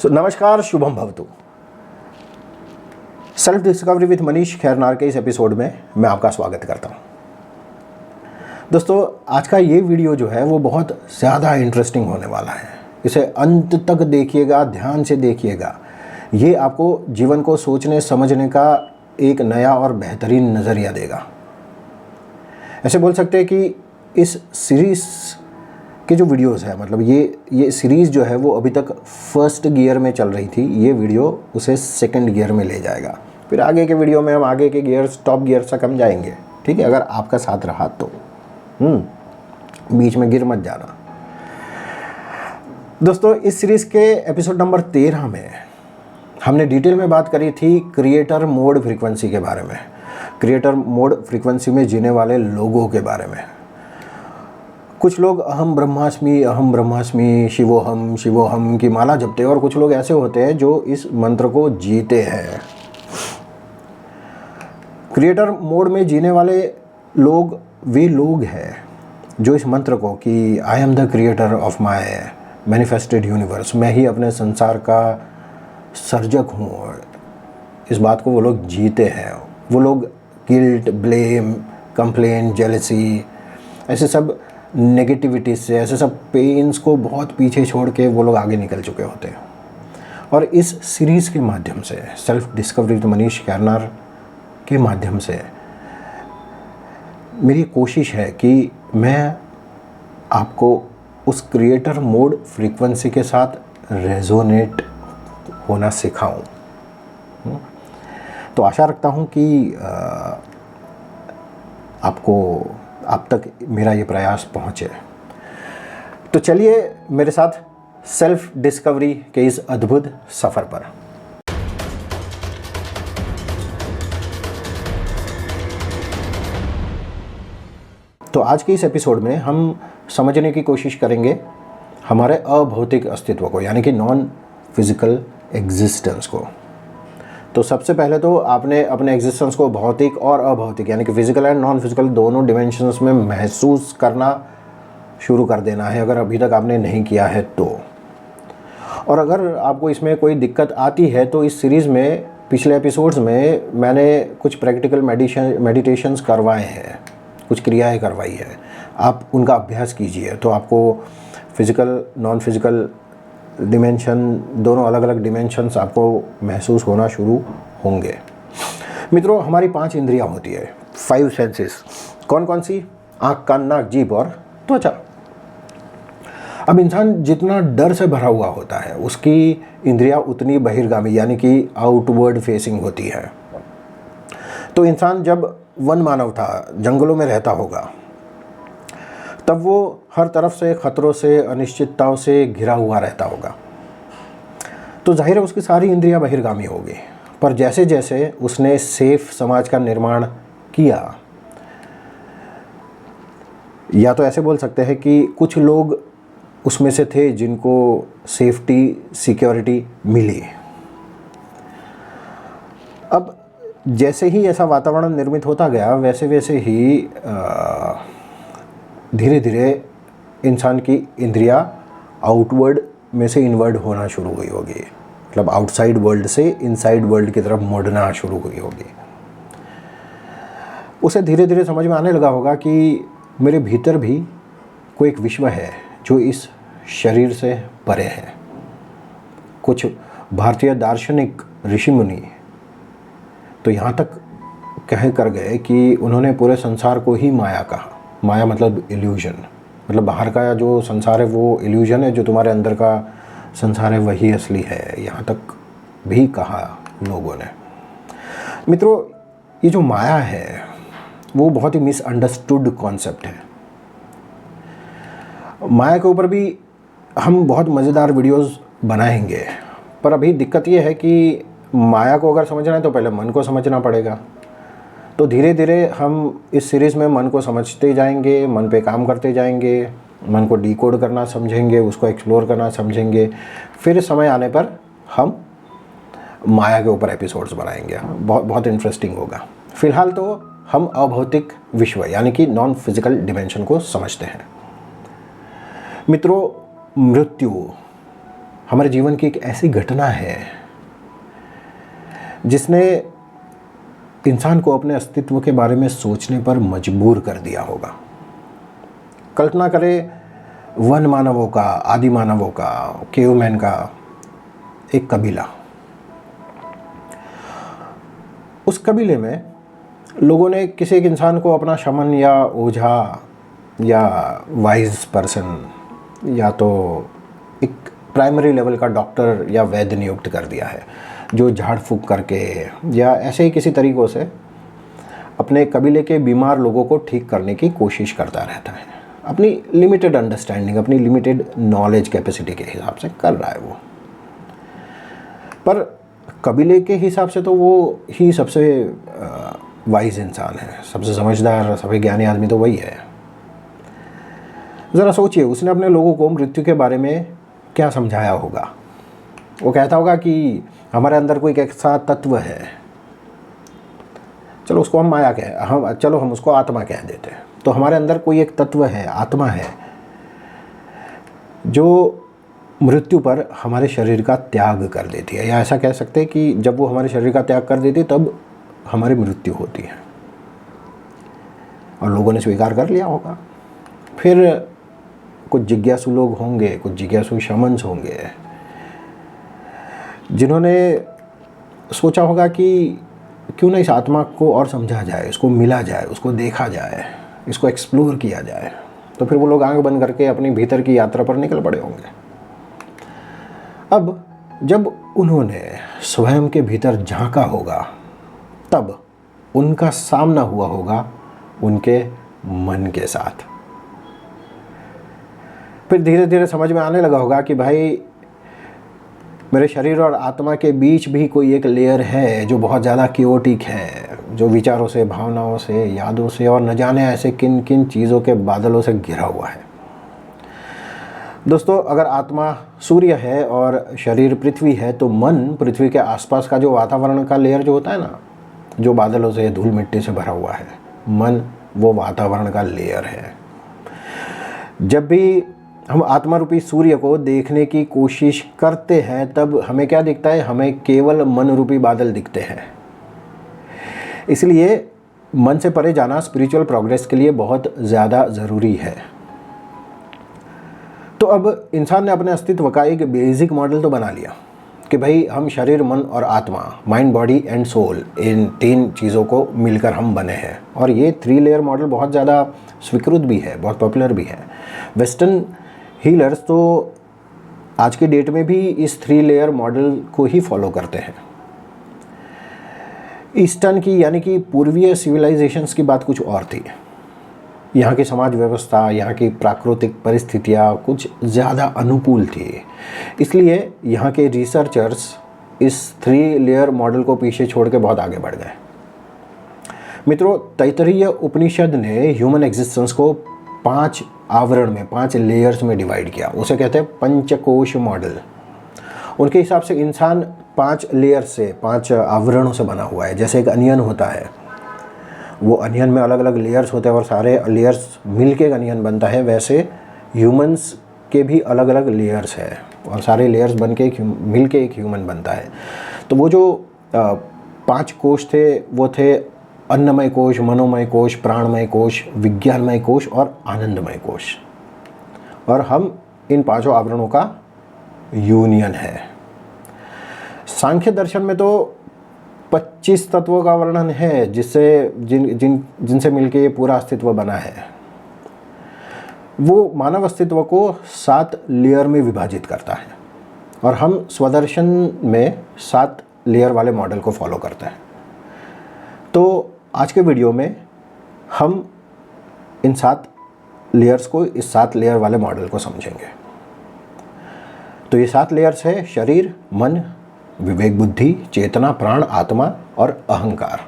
नमस्कार, शुभम भवतु। Self discovery with Manish Khairnar के इस एपिसोड में मैं आपका स्वागत करता हूं। दोस्तों, आज का ये वीडियो जो है वो बहुत ज़्यादा इंटरेस्टिंग होने वाला है। इसे अंत तक देखिएगा, ध्यान से देखिएगा। ये आपको जीवन को सोचने समझने का एक नया और बेहतरीन नज़रिया देगा। ऐसे बोल सकते हैं कि इस सीरीज़ के जो वीडियोस है, मतलब ये सीरीज़ जो है वो अभी तक फर्स्ट गियर में चल रही थी। ये वीडियो उसे सेकंड गियर में ले जाएगा। फिर आगे के वीडियो में हम आगे के गियर्स, टॉप गियर तक हम जाएंगे, ठीक है, अगर आपका साथ रहा तो। बीच में गिर मत जाना। दोस्तों, इस सीरीज़ के एपिसोड नंबर 13 में हमने डिटेल में बात करी थी क्रिएटर मोड फ्रीक्वेंसी के बारे में, क्रिएटर मोड फ्रीक्वेंसी में जीने वाले लोगों के बारे में। कुछ लोग अहम ब्रह्मास्मि शिवोहम शिवोहम की माला जपते हैं, और कुछ लोग ऐसे होते हैं जो इस मंत्र को जीते हैं। क्रिएटर मोड में जीने वाले लोग वे लोग हैं जो इस मंत्र को कि I am the creator of my manifested universe, मैं ही अपने संसार का सर्जक हूँ, इस बात को वो लोग जीते हैं। वो लोग गिल्ट, ब्लेम, कंप्लेन, जेलसी, ऐसे सब नेगेटिविटी से, ऐसे सब पेन्स को बहुत पीछे छोड़ के वो लोग आगे निकल चुके होते हैं। और इस सीरीज़ के माध्यम से, self discovery with Manish Khairnar के माध्यम से मेरी कोशिश है कि मैं आपको उस क्रिएटर मोड फ्रीक्वेंसी के साथ रेजोनेट होना सिखाऊं। तो आशा रखता हूं कि आप तक मेरा ये प्रयास पहुँचे। तो चलिए मेरे साथ सेल्फ डिस्कवरी के इस अद्भुत सफ़र पर। तो आज के इस एपिसोड में हम समझने की कोशिश करेंगे हमारे अभौतिक अस्तित्व को, यानी कि नॉन फिजिकल एग्जिस्टेंस को। तो सबसे पहले तो आपने अपने एग्जिस्टेंस को भौतिक और अभौतिक, यानी कि फिजिकल एंड नॉन फिजिकल दोनों डिमेंशंस में महसूस करना शुरू कर देना है, अगर अभी तक आपने नहीं किया है तो। और अगर आपको इसमें कोई दिक्कत आती है तो इस सीरीज़ में पिछले एपिसोड्स में मैंने कुछ प्रैक्टिकल मेडिटेशंस करवाए हैं, कुछ क्रियाएं करवाई है। आप उनका अभ्यास कीजिए तो आपको फिजिकल, नॉन फिजिकल डिमेंशन, दोनों अलग अलग डिमेंशंस आपको महसूस होना शुरू होंगे। मित्रों, हमारी 5 इंद्रियां होती है, 5 सेंसेस। कौन कौन सी? आँख, कान, नाक, जीभ और त्वचा। अब इंसान जितना डर से भरा हुआ होता है उसकी इंद्रियां उतनी बहिर्गामी, यानी कि आउटवर्ड फेसिंग होती है। तो इंसान जब वन मानव था, जंगलों में रहता होगा, तब वो हर तरफ से खतरों से, अनिश्चितताओं से घिरा हुआ रहता होगा। तो जाहिर है उसकी सारी इंद्रियां बहिर्गामी होगी। पर जैसे जैसे उसने सेफ समाज का निर्माण किया, या तो ऐसे बोल सकते हैं कि कुछ लोग उसमें से थे जिनको सेफ्टी, सिक्योरिटी मिली। अब जैसे ही ऐसा वातावरण निर्मित होता गया, वैसे वैसे ही धीरे धीरे इंसान की इंद्रियां आउटवर्ड में से इनवर्ड होना शुरू हुई होगी, मतलब आउटसाइड वर्ल्ड से इनसाइड वर्ल्ड की तरफ मुड़ना शुरू हुई होगी। उसे धीरे धीरे समझ में आने लगा होगा कि मेरे भीतर भी कोई एक विश्व है जो इस शरीर से परे है। कुछ भारतीय दार्शनिक, ऋषि मुनि तो यहाँ तक कह कर गए कि उन्होंने पूरे संसार को ही माया कहा। माया मतलब इल्यूजन, मतलब बाहर का जो संसार है वो इल्यूजन है, जो तुम्हारे अंदर का संसार है वही असली है, यहाँ तक भी कहा लोगों ने। मित्रों, ये जो माया है वो बहुत ही मिसअंडरस्टूड कॉन्सेप्ट है। माया के ऊपर भी हम बहुत मज़ेदार वीडियोस बनाएंगे, पर अभी दिक्कत ये है कि माया को अगर समझना है तो पहले मन को समझना पड़ेगा। तो धीरे धीरे हम इस सीरीज़ में मन को समझते जाएंगे, मन पे काम करते जाएंगे, मन को डिकोड करना समझेंगे, उसको एक्सप्लोर करना समझेंगे। फिर समय आने पर हम माया के ऊपर एपिसोड्स बनाएंगे, बहुत इंटरेस्टिंग होगा। फ़िलहाल तो हम अभौतिक विश्व, यानी कि नॉन फिजिकल डिमेंशन को समझते हैं। मित्रों, मृत्यु हमारे जीवन की एक ऐसी घटना है जिसने इंसान को अपने अस्तित्व के बारे में सोचने पर मजबूर कर दिया होगा। कल्पना करें वन मानवों का, आदि मानवों का, केवमैन का एक कबीला। उस कबीले में लोगों ने किसी एक इंसान को अपना शमन या ओझा या वाइज पर्सन या तो एक प्राइमरी लेवल का डॉक्टर या वैद्य नियुक्त कर दिया है, जो झाड़ फूक करके या ऐसे ही किसी तरीक़ों से अपने कबीले के बीमार लोगों को ठीक करने की कोशिश करता रहता है। अपनी लिमिटेड अंडरस्टैंडिंग, अपनी लिमिटेड नॉलेज कैपेसिटी के हिसाब से कर रहा है वो। पर कबीले के हिसाब से तो वो ही सबसे वाइज इंसान है, सबसे समझदार, सबसे ज्ञानी आदमी तो वही है। ज़रा सोचिए, उसने अपने लोगों को मृत्यु के बारे में क्या समझाया होगा। वो कहता होगा कि हमारे अंदर कोई ऐसा तत्व है, चलो उसको हम माया हम उसको आत्मा कह देते हैं। तो हमारे अंदर कोई एक तत्व है, आत्मा है, जो मृत्यु पर हमारे शरीर का त्याग कर देती है, या ऐसा कह सकते हैं कि जब वो हमारे शरीर का त्याग कर देती है तब हमारी मृत्यु होती है। और लोगों ने स्वीकार कर लिया होगा। फिर कुछ जिज्ञासु लोग होंगे, कुछ जिज्ञासु शमन्स होंगे, जिन्होंने सोचा होगा कि क्यों ना इस आत्मा को और समझा जाए, इसको मिला जाए, उसको देखा जाए, इसको एक्सप्लोर किया जाए। तो फिर वो लोग आंख बंद करके अपनी भीतर की यात्रा पर निकल पड़े होंगे। अब जब उन्होंने स्वयं के भीतर झांका होगा तब उनका सामना हुआ होगा उनके मन के साथ। फिर धीरे धीरे समझ में आने लगा होगा कि भाई मेरे शरीर और आत्मा के बीच भी कोई एक लेयर है जो बहुत ज़्यादा क्योटिक है, जो विचारों से, भावनाओं से, यादों से और न जाने ऐसे किन किन चीज़ों के बादलों से घिरा हुआ है। दोस्तों, अगर आत्मा सूर्य है और शरीर पृथ्वी है तो मन पृथ्वी के आसपास का जो वातावरण का लेयर जो होता है ना, जो बादलों से, धूल मिट्टी से भरा हुआ है, मन वो वातावरण का लेयर है। जब भी हम आत्मा रूपी सूर्य को देखने की कोशिश करते हैं तब हमें क्या दिखता है? हमें केवल मन रूपी बादल दिखते हैं। इसलिए मन से परे जाना स्पिरिचुअल प्रोग्रेस के लिए बहुत ज़्यादा ज़रूरी है। तो अब इंसान ने अपने अस्तित्व का एक बेसिक मॉडल तो बना लिया कि भाई हम शरीर, मन और आत्मा, माइंड, बॉडी एंड सोल, इन 3 चीज़ों को मिलकर हम बने हैं। और ये 3 लेयर मॉडल बहुत ज़्यादा स्वीकृत भी है, बहुत पॉपुलर भी है। वेस्टर्न हीलर्स तो आज की डेट में भी इस 3 लेयर मॉडल को ही फॉलो करते हैं। ईस्टर्न की यानी कि पूर्वीय सिविलाइजेशंस की बात कुछ और थी। यहाँ की समाज व्यवस्था, यहाँ की प्राकृतिक परिस्थितियाँ कुछ ज़्यादा अनुकूल थी, इसलिए यहाँ के रिसर्चर्स इस 3 लेयर मॉडल को पीछे छोड़ के बहुत आगे बढ़ गए। मित्रों, तैत्तिरीय उपनिषद ने ह्यूमन एग्जिस्टेंस को 5 आवरण में, 5 लेयर्स में डिवाइड किया। उसे कहते हैं पंचकोश मॉडल। उनके हिसाब से इंसान 5 लेयर से, 5 आवरणों से बना हुआ है। जैसे एक अनियन होता है, वो अनियन में अलग अलग लेयर्स होते हैं और सारे लेयर्स मिलके एक अनियन बनता है, वैसे ह्यूमंस के भी अलग अलग लेयर्स हैं और सारे लेयर्स बन के मिलके एक ह्यूमन बनता है। तो वो जो 5 कोश थे वो थे अन्नमय कोश, मनोमय कोश, प्राणमय कोश, विज्ञानमय कोश और आनंदमय कोश। और हम इन 5 आवरणों का यूनियन है। सांख्य दर्शन में तो 25 तत्वों का वर्णन है जिससे जिनसे मिलके ये पूरा अस्तित्व बना है। वो मानव अस्तित्व को 7 लेयर में विभाजित करता है और हम स्वदर्शन में 7 लेयर वाले मॉडल को फॉलो करते हैं। तो आज के वीडियो में हम इन 7 लेयर्स को, इस 7 लेयर वाले मॉडल को समझेंगे। तो ये 7 लेयर्स है शरीर, मन, विवेक, बुद्धि, चेतना, प्राण, आत्मा और अहंकार।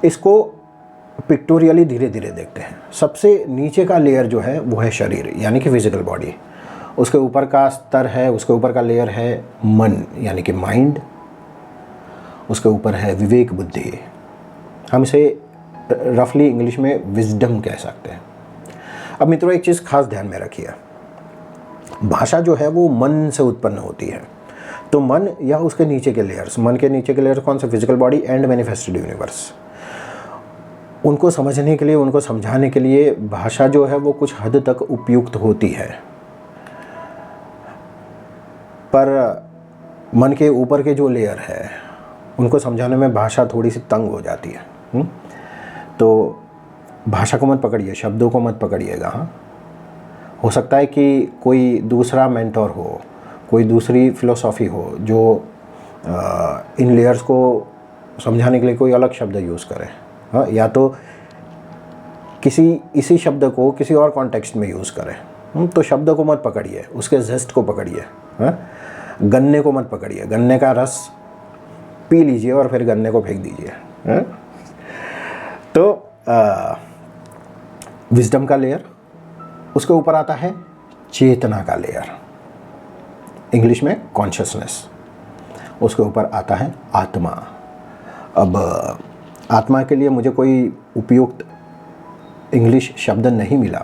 इसको पिक्टोरियली धीरे धीरे देखते हैं। सबसे नीचे का लेयर जो है वो है शरीर यानी कि फिजिकल बॉडी। उसके ऊपर का स्तर है, उसके ऊपर का लेयर है मन यानी कि माइंड। उसके ऊपर है विवेक, बुद्धि। हम इसे रफली इंग्लिश में विजडम कह सकते हैं। अब मित्रों, एक चीज़ खास ध्यान में रखिए, भाषा जो है वो मन से उत्पन्न होती है। तो मन या उसके नीचे के लेयर्स, मन के नीचे के लेयर्स कौन से? Physical body and manifested universe. उनको समझने के लिए, उनको समझाने के लिए भाषा जो है वो कुछ हद तक उपयुक्त होती है, पर मन के ऊपर के जो लेयर है उनको समझाने में भाषा थोड़ी सी तंग हो जाती है। तो भाषा को मत पकड़िए, शब्दों को मत पकड़िएगा। हाँ, हो सकता है कि कोई दूसरा मेंटोर हो, कोई दूसरी फिलोसॉफी हो जो इन लेयर्स को समझाने के लिए कोई अलग शब्द यूज़ करे। हाँ, या तो इसी शब्द को किसी और कॉन्टेक्स्ट में यूज़ करें। तो शब्द को मत पकड़िए, उसके जेस्ट को पकड़िए। हाँ, गन्ने को मत पकड़िए, गन्ने का रस पी लीजिए और फिर गन्ने को फेंक दीजिए। हाँ? तो विजडम का लेयर, उसके ऊपर आता है चेतना का लेयर, इंग्लिश में कॉन्शियसनेस। उसके ऊपर आता है आत्मा। अब आत्मा के लिए मुझे कोई उपयुक्त इंग्लिश शब्द नहीं मिला।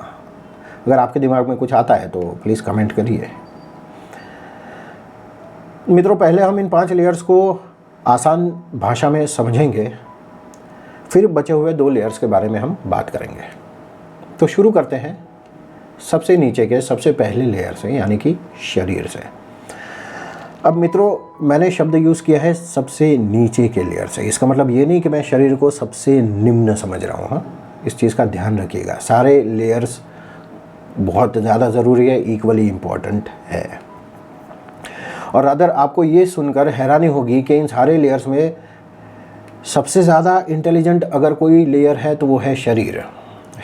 अगर आपके दिमाग में कुछ आता है तो प्लीज़ कमेंट करिए। मित्रों, पहले हम इन 5 लेयर्स को आसान भाषा में समझेंगे, फिर बचे हुए 2 लेयर्स के बारे में हम बात करेंगे। तो शुरू करते हैं सबसे नीचे के सबसे पहले लेयर से, यानी कि शरीर से। अब मित्रों, मैंने शब्द यूज़ किया है सबसे नीचे के लेयर से। इसका मतलब ये नहीं कि मैं शरीर को सबसे निम्न समझ रहा हूँ। हाँ, इस चीज़ का ध्यान रखिएगा। सारे लेयर्स बहुत ज़्यादा ज़रूरी है, इक्वली इम्पॉर्टेंट है। और अदर आपको ये सुनकर हैरानी होगी कि इन सारे लेयर्स में सबसे ज़्यादा इंटेलिजेंट अगर कोई लेयर है तो वो है शरीर।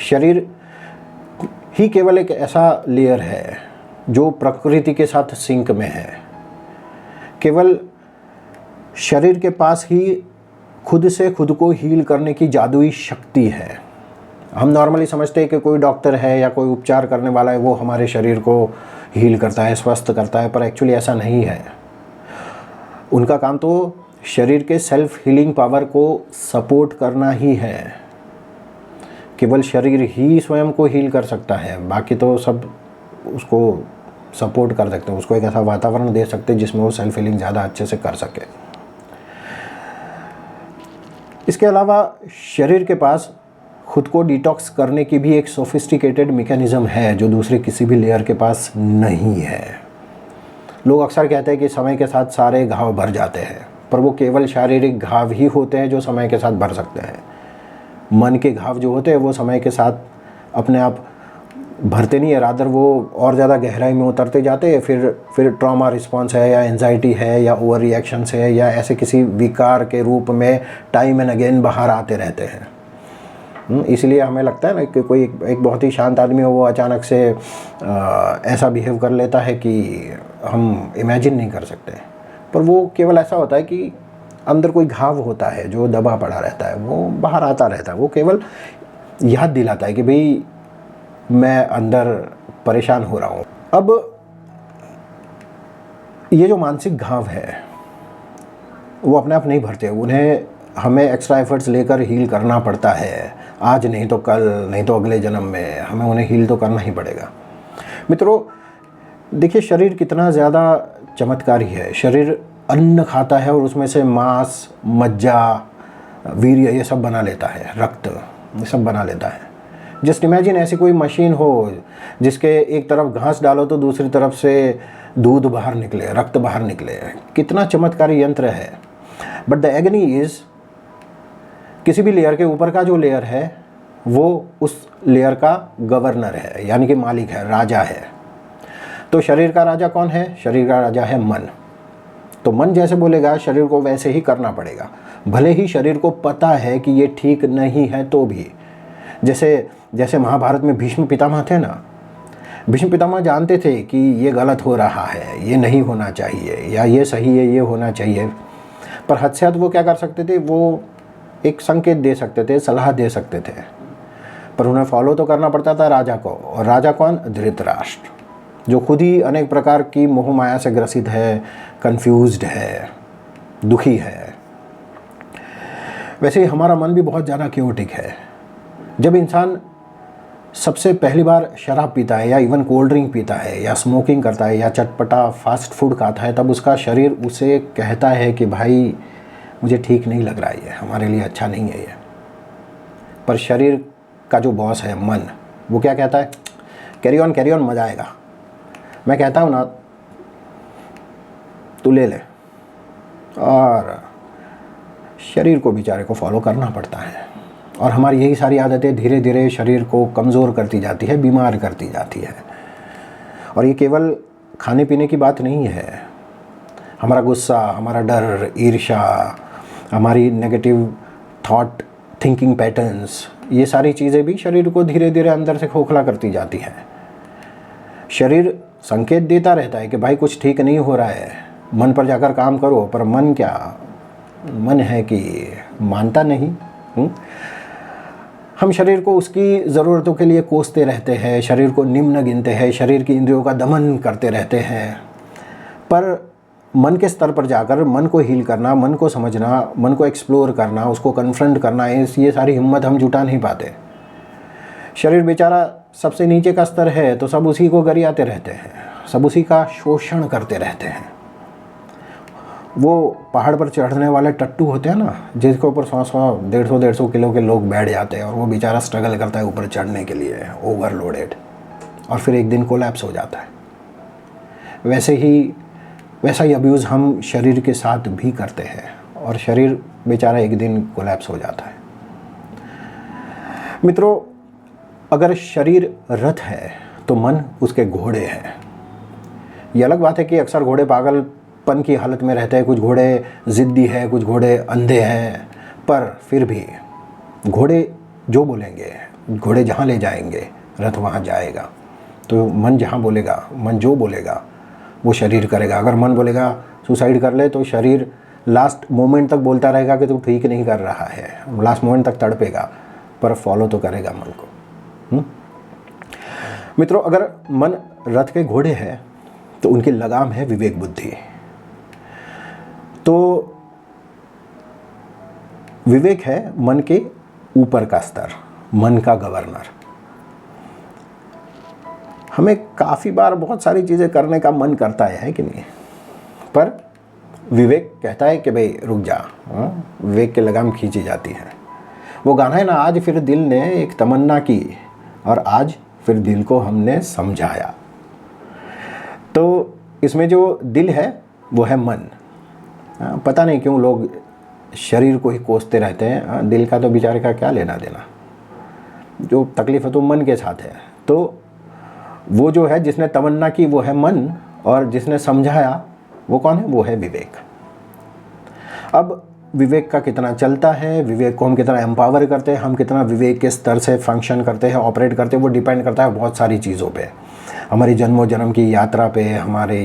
शरीर ही केवल एक ऐसा लेयर है जो प्रकृति के साथ सिंक में है। केवल शरीर के पास ही खुद से खुद को हील करने की जादुई शक्ति है। हम नॉर्मली समझते हैं कि कोई डॉक्टर है या कोई उपचार करने वाला है, वो हमारे शरीर को हील करता है, स्वस्थ करता है, पर एक्चुअली ऐसा नहीं है। उनका काम तो शरीर के सेल्फ हीलिंग पावर को सपोर्ट करना ही है। केवल शरीर ही स्वयं को हील कर सकता है, बाकी तो सब उसको सपोर्ट कर सकते हैं, उसको एक ऐसा वातावरण दे सकते हैं जिसमें वो सेल्फ हीलिंग ज़्यादा अच्छे से कर सके। इसके अलावा शरीर के पास खुद को डिटॉक्स करने की भी एक सोफिस्टिकेटेड मैकेनिज्म है जो दूसरे किसी भी लेयर के पास नहीं है। लोग अक्सर कहते हैं कि समय के साथ सारे घाव भर जाते हैं, पर वो केवल शारीरिक घाव ही होते हैं जो समय के साथ भर सकते हैं। मन के घाव जो होते हैं वो समय के साथ अपने आप भरते नहीं है, रादर वो और ज़्यादा गहराई में उतरते जाते हैं। फिर ट्रॉमा रिस्पॉन्स है या एंजाइटी है या ओवर रिएक्शंस है या ऐसे किसी विकार के रूप में टाइम एंड अगेन बाहर आते रहते हैं। इसलिए हमें लगता है ना कि कोई एक बहुत ही शांत आदमी हो, वो अचानक से ऐसा बिहेव कर लेता है कि हम इमेजिन नहीं कर सकते। पर वो केवल ऐसा होता है कि अंदर कोई घाव होता है जो दबा पड़ा रहता है, वो बाहर आता रहता है। वो केवल याद दिलाता है कि भाई मैं अंदर परेशान हो रहा हूँ। अब ये जो मानसिक घाव है वो अपने आप नहीं भरते, उन्हें हमें एक्स्ट्रा एफर्ट्स लेकर हील करना पड़ता है। आज नहीं तो कल, नहीं तो अगले जन्म में हमें उन्हें हील तो करना ही पड़ेगा। मित्रों देखिए, शरीर कितना ज़्यादा चमत्कारी है। शरीर अन्न खाता है और उसमें से मांस, मज्जा, वीर्य ये सब बना लेता है, रक्त ये सब बना लेता है। जस्ट इमेजिन ऐसी कोई मशीन हो जिसके एक तरफ घास डालो तो दूसरी तरफ से दूध बाहर निकले, रक्त बाहर निकले। कितना चमत्कारी यंत्र है। बट द एगनी इज़, किसी भी लेयर के ऊपर का जो लेयर है वो उस लेयर का गवर्नर है, यानी कि मालिक है, राजा है। तो शरीर का राजा कौन है? शरीर का राजा है मन। तो मन जैसे बोलेगा शरीर को वैसे ही करना पड़ेगा, भले ही शरीर को पता है कि ये ठीक नहीं है तो भी। जैसे महाभारत में भीष्म पितामह थे ना, भीष्म पितामह जानते थे कि ये गलत हो रहा है, ये नहीं होना चाहिए, या ये सही है, ये होना चाहिए। पर हद से हद वो क्या कर सकते थे? वो एक संकेत दे सकते थे, सलाह दे सकते थे, पर उन्हें फॉलो तो करना पड़ता था राजा को। और राजा कौन? धृतराष्ट्र, जो खुद ही अनेक प्रकार की मोह माया से ग्रसित है, कंफ्यूज्ड है, दुखी है। वैसे ही हमारा मन भी बहुत ज़्यादा क्योटिक है। जब इंसान सबसे पहली बार शराब पीता है या इवन कोल्ड ड्रिंक पीता है या स्मोकिंग करता है या चटपटा फास्ट फूड खाता है, तब उसका शरीर उसे कहता है कि भाई मुझे ठीक नहीं लग रहा है, ये हमारे लिए अच्छा नहीं है ये। पर शरीर का जो बॉस है मन, वो क्या कहता है, कैरी ऑन मज़ा आएगा। मैं कहता हूँ ना तू ले ले, और शरीर को बेचारे को फॉलो करना पड़ता है। और हमारी यही सारी आदतें धीरे धीरे शरीर को कमज़ोर करती जाती है, बीमार करती जाती है। और ये केवल खाने पीने की बात नहीं है, हमारा गुस्सा, हमारा डर, ईर्ष्या, हमारी नेगेटिव थॉट थिंकिंग पैटर्न्स, ये सारी चीज़ें भी शरीर को धीरे धीरे अंदर से खोखला करती जाती हैं। शरीर संकेत देता रहता है कि भाई कुछ ठीक नहीं हो रहा है, मन पर जाकर काम करो, पर मन क्या, मन है कि मानता नहीं। हम शरीर को उसकी ज़रूरतों के लिए कोसते रहते हैं, शरीर को निम्न गिनते हैं, शरीर की इंद्रियों का दमन करते रहते हैं। पर मन के स्तर पर जाकर मन को हील करना, मन को समझना, मन को एक्सप्लोर करना, उसको कन्फ्रंट करना, ये सारी हिम्मत हम जुटा नहीं पाते। शरीर बेचारा सबसे नीचे का स्तर है, तो सब उसी को गरियाते रहते हैं, सब उसी का शोषण करते रहते हैं। वो पहाड़ पर चढ़ने वाले टट्टू होते हैं ना, जिसके ऊपर 100-100, 150 किलो के लोग बैठ जाते हैं, और वो बेचारा स्ट्रगल करता है ऊपर चढ़ने के लिए, ओवरलोडेड, और फिर एक दिन कोलैप्स हो जाता है। वैसा ही अब्यूज़ हम शरीर के साथ भी करते हैं, और शरीर बेचारा एक दिन कोलैप्स हो जाता है। मित्रों, अगर शरीर रथ है तो मन उसके घोड़े हैं। ये अलग बात है कि अक्सर घोड़े पागलपन की हालत में रहते हैं, कुछ घोड़े ज़िद्दी हैं, कुछ घोड़े अंधे हैं, पर फिर भी घोड़े जो बोलेंगे, घोड़े जहाँ ले जाएंगे, रथ वहाँ जाएगा। तो मन जहाँ बोलेगा, मन जो बोलेगा वो शरीर करेगा। अगर मन बोलेगा सुसाइड कर ले, तो शरीर लास्ट मोमेंट तक बोलता रहेगा कि तू ठीक नहीं कर रहा है, लास्ट मोमेंट तक तड़पेगा, पर फॉलो तो करेगा मन को। मित्रों, अगर मन रथ के घोड़े हैं तो उनकी लगाम है विवेक बुद्धि। तो विवेक है मन के ऊपर का स्तर, मन का गवर्नर। हमें काफ़ी बार बहुत सारी चीज़ें करने का मन करता है कि नहीं, पर विवेक कहता है कि भाई रुक जा। विवेक की लगाम खींची जाती है। वो गाना है ना, आज फिर दिल ने एक तमन्ना की, और आज फिर दिल को हमने समझाया। तो इसमें जो दिल है वो है मन। पता नहीं क्यों लोग शरीर को ही कोसते रहते हैं, दिल का तो बेचारे का क्या लेना देना। जो तकलीफ़ है तो मन के साथ है। तो वो जो है जिसने तमन्ना की वो है मन, और जिसने समझाया वो कौन है, वो है विवेक। अब विवेक का कितना चलता है, विवेक को हम कितना एम्पावर करते हैं, हम कितना विवेक के स्तर से फंक्शन करते हैं, ऑपरेट करते हैं, वो डिपेंड करता है बहुत सारी चीज़ों पे, हमारी जन्मों जन्म की यात्रा पे, हमारे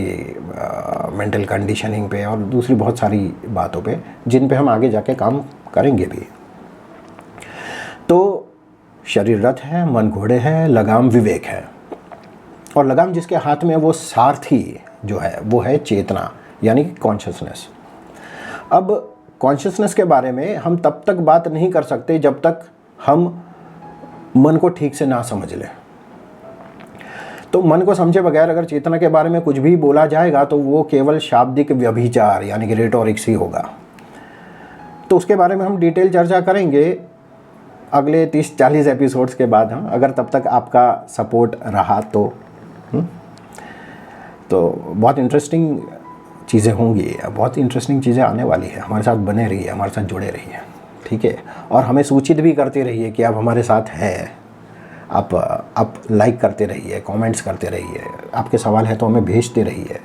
मेंटल कंडीशनिंग पे, और दूसरी बहुत सारी बातों पे, जिन पे हम आगे जाके काम करेंगे भी। तो शरीर रथ है, मन घोड़े है, लगाम विवेक है। और लगाम जिसके हाथ में, वो सारथी जो है वो है चेतना, यानी कि कॉन्शियसनेस। अब कॉन्शियसनेस के बारे में हम तब तक बात नहीं कर सकते जब तक हम मन को ठीक से ना समझ लें। तो मन को समझे बगैर अगर चेतना के बारे में कुछ भी बोला जाएगा तो वो केवल शाब्दिक व्यभिचार यानी कि रेटोरिक्स ही होगा। तो उसके बारे में हम डिटेल चर्चा करेंगे अगले 30-40 एपिसोड्स के बाद। हाँ, अगर तब तक आपका सपोर्ट रहा तो बहुत इंटरेस्टिंग चीज़ें होंगी, बहुत इंटरेस्टिंग चीज़ें आने वाली है। हमारे साथ बने रहिए, हमारे साथ जुड़े रहिए, ठीक है। और हमें सूचित भी करते रहिए कि आप हमारे साथ हैं। आप लाइक करते रहिए, कमेंट्स करते रहिए, आपके सवाल है तो हमें भेजते रहिए।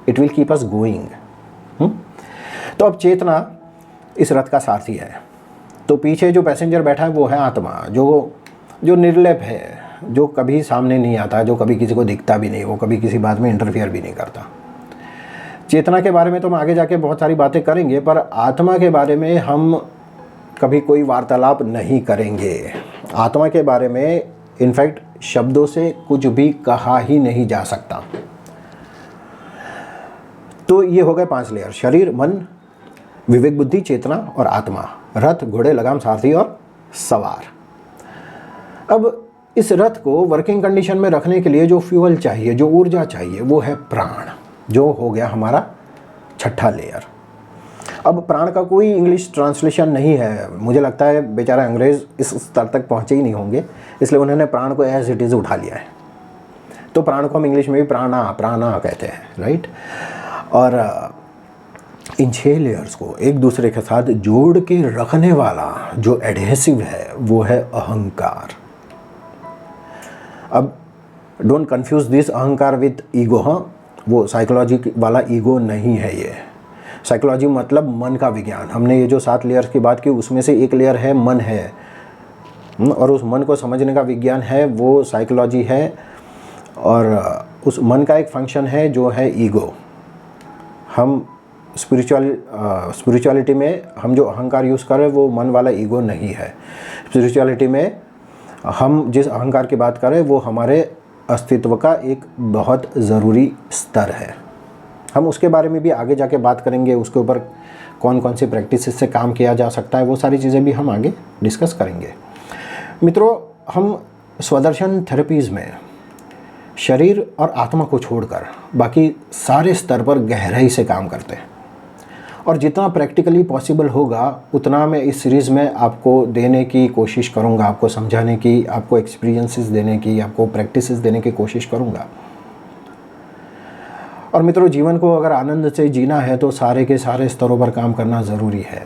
It will keep us going. तो अब चेतना इस रथ का सारथी है। तो पीछे जो पैसेंजर बैठा है वो है आत्मा, जो निर्लेप है, जो कभी सामने नहीं आता, जो कभी किसी को दिखता भी नहीं, वो कभी किसी बात में इंटरफियर भी नहीं करता। चेतना के बारे में तो हम आगे जाके बहुत सारी बातें करेंगे, पर आत्मा के बारे में हम कभी कोई वार्तालाप नहीं करेंगे। आत्मा के बारे में इनफैक्ट शब्दों से कुछ भी कहा ही नहीं जा सकता। तो ये हो गए 5 लेयर: शरीर, मन, विवेक बुद्धि, चेतना और आत्मा। रथ, घोड़े, लगाम, सारथी और सवार। अब इस रथ को वर्किंग कंडीशन में रखने के लिए जो फ्यूल चाहिए, जो ऊर्जा चाहिए, वो है प्राण, जो हो गया हमारा छठा लेयर। अब प्राण का कोई इंग्लिश ट्रांसलेशन नहीं है, मुझे लगता है बेचारा अंग्रेज़ इस स्तर तक पहुँचे ही नहीं होंगे, इसलिए उन्होंने प्राण को एज इट इज़ उठा लिया है। तो प्राण को हम इंग्लिश में भी प्राणा कहते हैं, राइट। और इन 6 लेयर्स को एक दूसरे के साथ जोड़ के रखने वाला जो एडहेसिव है वो है अहंकार। अब डोंट कंफ्यूज दिस अहंकार विथ ईगो। हाँ, वो साइकोलॉजी वाला ईगो नहीं है ये। साइकोलॉजी मतलब मन का विज्ञान। हमने ये जो 7 लेयर्स की बात की उसमें से एक लेयर है मन है, और उस मन को समझने का विज्ञान है वो साइकोलॉजी है। और उस मन का एक फंक्शन है जो है ईगो। हम स्पिरिचुअलिटी में हम जो अहंकार यूज़ कर रहे हैं वो मन वाला ईगो नहीं है। स्पिरिचुअलिटी में हम जिस अहंकार की बात कर रहे हैं वो हमारे अस्तित्व का एक बहुत ज़रूरी स्तर है। हम उसके बारे में भी आगे जाके बात करेंगे, उसके ऊपर कौन कौन सी प्रैक्टिस से काम किया जा सकता है, वो सारी चीज़ें भी हम आगे डिस्कस करेंगे। मित्रों, हम स्वदर्शन थेरेपीज़ में शरीर और आत्मा को छोड़कर बाकी सारे स्तर पर गहराई से काम करते हैं, और जितना प्रैक्टिकली पॉसिबल होगा उतना मैं इस सीरीज़ में आपको देने की कोशिश करूँगा, आपको समझाने की, आपको एक्सपीरियंसेस देने की, आपको प्रैक्टिसेस देने की कोशिश करूँगा। और मित्रों, जीवन को अगर आनंद से जीना है तो सारे के सारे स्तरों पर काम करना ज़रूरी है।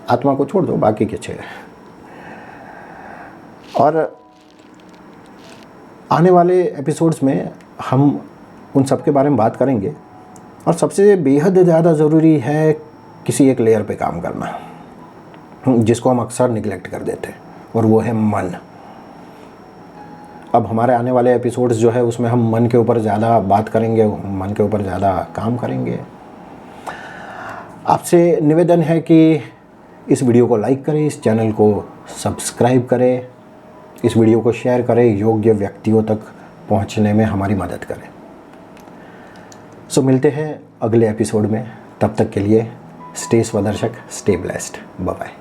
आत्मा को छोड़ दो, बाकी के 6। और आने वाले एपिसोड्स में हम उन सब के बारे में बात करेंगे। और सबसे बेहद ज़्यादा ज़रूरी है किसी एक लेयर पे काम करना, जिसको हम अक्सर निगलेक्ट कर देते हैं, और वो है मन। अब हमारे आने वाले एपिसोड्स जो है उसमें हम मन के ऊपर ज़्यादा बात करेंगे, मन के ऊपर ज़्यादा काम करेंगे। आपसे निवेदन है कि इस वीडियो को लाइक करें, इस चैनल को सब्सक्राइब करें, इस वीडियो को शेयर करें, योग्य व्यक्तियों तक पहुंचने में हमारी मदद करें। सो मिलते हैं अगले एपिसोड में, तब तक के लिए स्टे स्वदर्शक, स्टे ब्लेस्ड, बाय बाय।